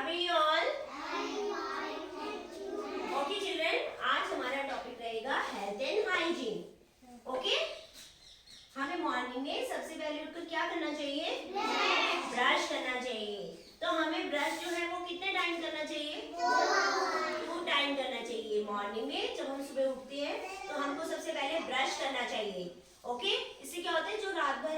are you all? Okay children, आज हमारा topic रहेगा हेल्थ एंड हाइजीन. ओके, हमें मॉर्निंग में सबसे पहले उठकर क्या करना चाहिए? ब्रश करना चाहिए. तो हमें ब्रश जो है वो कितने टाइम करना चाहिए? 2 टाइम करना चाहिए. मॉर्निंग में जब हम सुबह उठते हैं तो हमको सबसे पहले ब्रश करना चाहिए. ओके, इससे क्या होता है, जो रात भर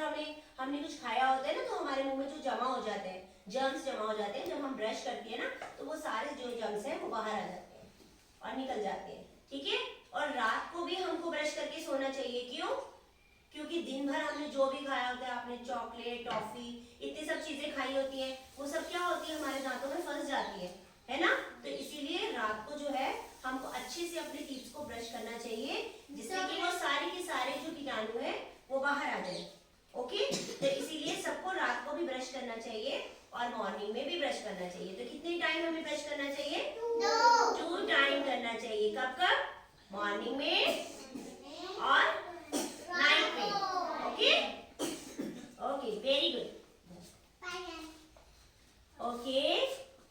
हमने कुछ खाया होता है ना, तो हमारे मुंह में जो जमा हो जाते हैं, जर्म्स जमा हो जाते हैं, जब हम ब्रश करते हैं ना तो वो सारे जो जर्म्स हैं वो बाहर आ जाते हैं और निकल जाते हैं. ठीक है. और रात को भी हमको ब्रश करके सोना चाहिए. क्यों? क्योंकि दिन भर हमने जो भी खाया होता है, आपने चॉकलेट, टॉफी, इतनी सब चीजें खाई होती हैं, वो सब क्या होती है, हमारे दांतों में फंस जाती है ना. तो इसीलिए रात को जो है हमको अच्छे से अपने टीथ को ब्रश करना चाहिए, जिससे कि वो सारे के सारे जो कीटाणु है वो बाहर आ जाए. ओके, तो इसीलिए सबको रात को भी ब्रश करना चाहिए और मॉर्निंग में भी ब्रश करना चाहिए. तो कितने टाइम हमें ब्रश करना चाहिए? 2 टाइम करना चाहिए. कब कब? मॉर्निंग में और नाइट में. Okay okay, very good. Okay,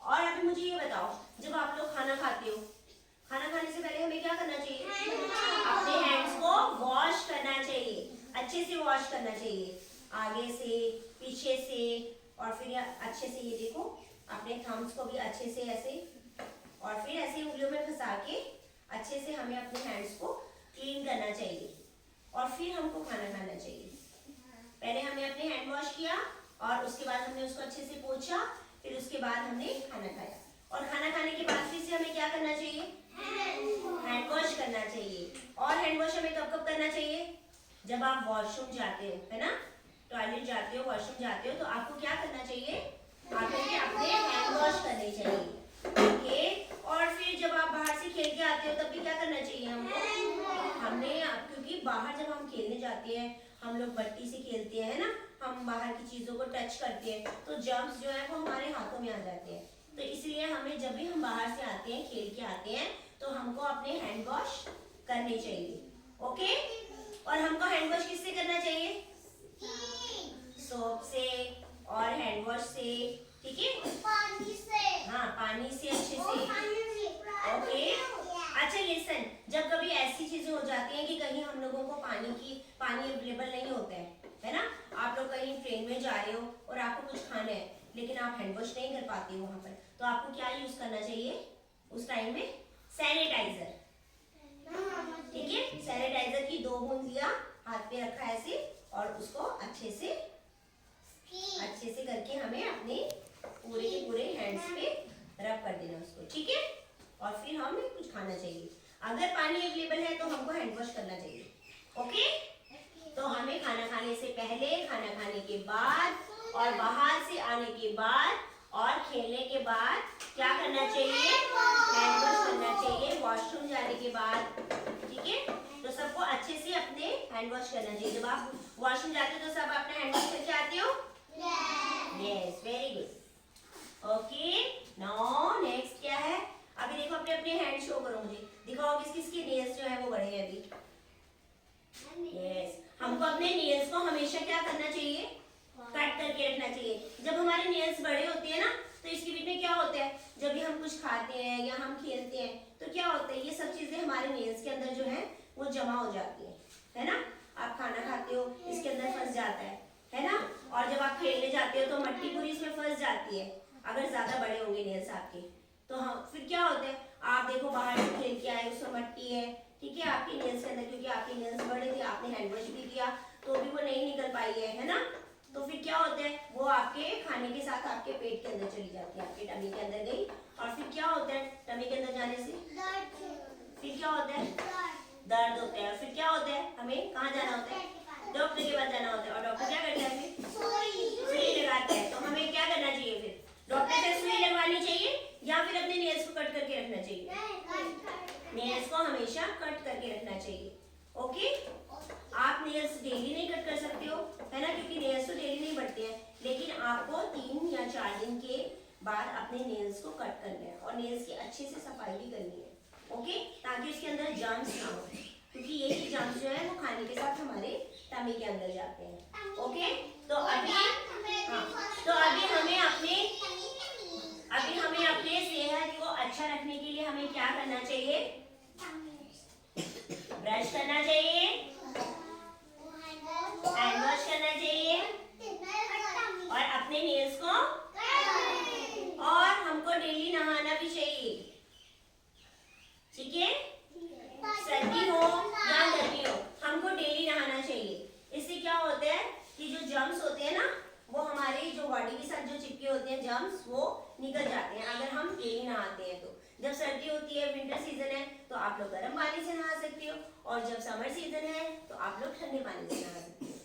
और अभी मुझे ये बताओ, जब आप लोग खाना खाते हो, खाना खाने से पहले हमें क्या करना चाहिए? अपने हैंड्स को वॉश करना चाहिए. अच्छे से वॉश करना चाहिए, आगे से, पीछे से, और फिर अच्छे से, ये देखो, अपने थम्स को भी अच्छे से ऐसे, और फिर ऐसे उंगलियों में फंसा के अच्छे से हमें अपने हैंड्स को क्लीन करना चाहिए. और फिर हमको खाना खाना चाहिए. पहले हमने अपने हैंड वॉश किया और उसके बाद हमने उसको अच्छे से पोंछा, फिर उसके बाद हमने खाना खाया. और खाना खाने के बाद फिर से हमें क्या करना चाहिए? हैंड वॉश करना चाहिए. और हैंड वॉश हमें कब कब करना चाहिए? जब आप वॉशरूम जाते हो, है ना, टॉयलेट जाते हो, वॉशरूम जाते हो, तो आपको क्या करना चाहिए? आपको अपने हैंड वॉश करने चाहिए. ओके, और फिर जब आप बाहर से खेल के आते हो तब भी क्या करना चाहिए हमको? क्योंकि बाहर जब हम खेलने जाते हैं, हम लोग बट्टी से खेलते हैं ना, हम बाहर की चीजों को टच करते हैं, तो जर्म्स जो है वो हमारे हाथों में आ जाते हैं. तो इसलिए हमें जब भी हम बाहर से आते हैं, खेल के आते हैं, तो हमको अपने हैंड वॉश करने चाहिए. ओके, और हमको हैंड वॉश किससे करना चाहिए? सोप से और हैंड वॉश से. ठीक है, पानी से. हाँ, पानी से अच्छे से. ओके, अच्छा लिसन, जब कभी ऐसी चीजें हो जाती हैं कि कहीं हम लोगों को पानी अवेलेबल नहीं होता है ना, आप लोग कहीं ट्रेन में जा रहे हो और आपको कुछ खाना है, लेकिन आप हैंड वॉश नहीं कर पाते हो वहां पर, तो आपको क्या यूज करना चाहिए उस टाइम में? सैनिटाइजर. ठीक है, सैनिटाइजर की 2 बूंद लिया, हाथ पे रखा ऐसे, और उसको अच्छे से करके हमें अपने पूरे के पूरे हैंड्स पे रब कर देना उसको. ठीक है, और फिर हमें कुछ खाना चाहिए. अगर पानी अवेलेबल है तो हमको हैंड वॉश करना चाहिए. ओके, तो हमें खाना खाने से पहले, खाना खाने के बाद, और बाहर से आने के बाद, और खेलने के बाद क्या करना चाहिए? हैंड वॉश करना चाहिए. वॉशरूम जाने के बाद. ठीक है, तो सबको अच्छे से अपने हैंड वॉश करना चाहिए. जब आप वॉशरूम जाते हो तो सब अपने हैंड वॉश करके आते हो? Yes, very good. Okay, now next क्या है? अभी देखो, अपने अपने हैंड शो करो, मुझे दिखाओ किस किस के नेल्स जो है वो बड़े हैं अभी. यस, हमको अपने नेल्स को हमेशा क्या करना चाहिए? कट करके रखना चाहिए. जब हमारे नेल्स बड़े होते हैं ना, तो इसके बीच में क्या होता है, जब भी हम कुछ खाते हैं या हम खेलते हैं, तो क्या होता है, ये सब चीजें हमारे नेल्स के अंदर जो है वो जमा हो जाती है ना. आप खाना खाते हो, इसके अंदर फंस जाता है ना. और जब आप खेलने जाते हो तो मट्टी पूरी इसमें फंस जाती है, अगर ज्यादा बड़े होंगे नेल्स आपके. तो हाँ, फिर क्या होता है, आप देखो बाहर से खेल के आए, उसमें मट्टी है, ठीक है, आपके नेल्स के अंदर, क्योंकि आपके नेल्स बड़े थे, आपने हैंड वॉश भी किया, तो भी वो नहीं निकल पाई है ना. तो फिर क्या होता है, वो आपके खाने के साथ आपके पेट के अंदर चली जाती है, आपके टमी के अंदर गई, और फिर क्या होता है, टमी के अंदर जाने से फिर क्या होता है? दर्द होता है. और फिर क्या होता है, हमें कहाँ जाना होता है? डॉक्टर के पास जाना होता है. और डॉक्टर क्या करता है? सुई लगाता है. तो हमें क्या करना चाहिए फिर? डॉक्टर से सुई लगवानी चाहिए या फिर अपने नेल्स को कट करके रखना चाहिए? नेल्स को हमेशा कट करके रखना चाहिए. ओके, आप नेल्स डेली नहीं कट कर सकते हो, है ना, क्योंकि नेल्स तो डेली नहीं बढ़ते हैं, लेकिन आपको 3 या 4 दिन के बाद अपने नेल्स को कट करना है और नेल्स की अच्छे से सफाई भी करनी है. ओके, ताकि उसके अंदर जर्म्स ना हो, क्योंकि ये जर्म्स जो है वो खाने के साथ हमारे टमी के अंदर जाते हैं. ओके, तो अभी हमें करना चाहिए? ब्रश करना चाहिए, हैंड वॉश करना चाहिए और अपने नेल्स को, और हमको डेली नहाना भी चाहिए। ठीक है, सर्दी हो या गर्मी हो, हमको डेली नहाना चाहिए। इससे क्या होता है कि जो जर्म्स होते हैं ना, वो हमारी जो बॉडी के साथ जो चिपके होते हैं जर्म्स, वो निकल जाते हैं अगर हम डेली नहाते हैं तो। जब सर्दी होती है, विंटर सीजन है, तो आप लोग गर्म पानी से नहा सकते हो, और जब समर सीजन है तो आप लोग ठंडे पानी से नहा सकते हो।